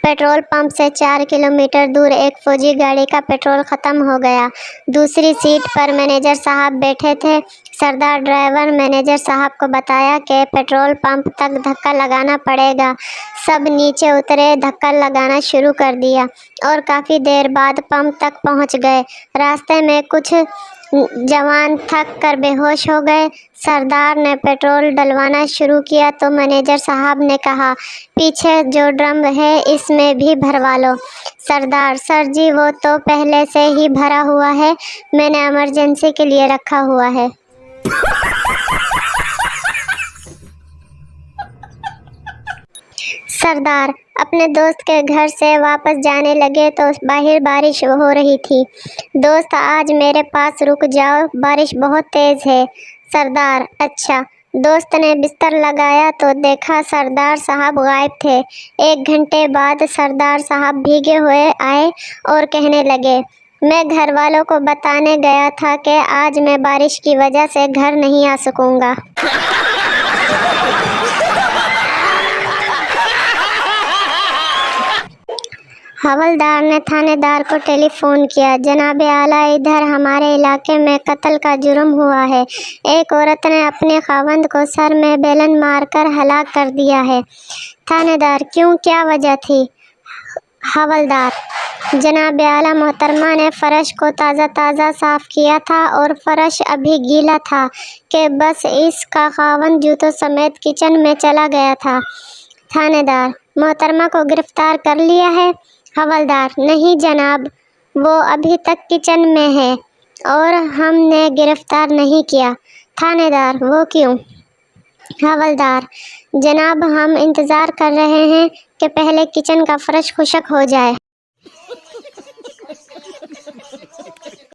Petrol pump से 4 kilometre दूर एक फौजी गाड़ी का पेट्रोल ख़त्म हो गया। दूसरी सीट पर मैनेजर साहब बैठे थे। सरदार ड्राइवर मैनेजर साहब को बताया कि पेट्रोल पंप तक धक्का लगाना पड़ेगा। सब नीचे उतरे, धक्का लगाना शुरू कर दिया और काफ़ी देर बाद पंप तक पहुंच गए। रास्ते में कुछ जवान थक कर बेहोश हो गए। सरदार ने पेट्रोल डलवाना शुरू किया तो मैनेजर साहब ने कहा, पीछे जो ड्रम है इसमें भी भरवा लो। सरदार, सर जी वो तो पहले से ही भरा हुआ है, मैंने इमरजेंसी के लिए रखा हुआ है। सरदार अपने दोस्त के घर से वापस जाने लगे तो बाहर बारिश हो रही थी। दोस्त, आज मेरे पास रुक जाओ, बारिश बहुत तेज़ है। सरदार, अच्छा। दोस्त ने बिस्तर लगाया तो देखा सरदार साहब गायब थे। 1 घंटे बाद सरदार साहब भीगे हुए आए और कहने लगे, मैं घर वालों को बताने गया था कि आज मैं बारिश की वजह से घर नहीं आ सकूँगा। हवलदार ने थानेदार को टेलीफोन किया, जनाब आला, इधर हमारे इलाके में कत्ल का जुर्म हुआ है। एक औरत ने अपने खावंद को सर में बेलन मारकर हलाक कर दिया है। थानेदार, क्यों, क्या वजह थी? हवलदार, जनाब आला, मोहतरमा ने फ़र्श को ताज़ा साफ़ किया था और फ़र्श अभी गीला था कि बस इसका खावंद जूतों समेत किचन में चला गया था। थानेदार, मोहतरमा को गिरफ्तार कर लिया है? हवलदार, नहीं जनाब, वो अभी तक किचन में है और हमने गिरफ्तार नहीं किया। थानेदार, वो क्यों? हवलदार, जनाब, हम इंतज़ार कर रहे हैं कि पहले किचन का फ़र्श खुश्क हो जाए।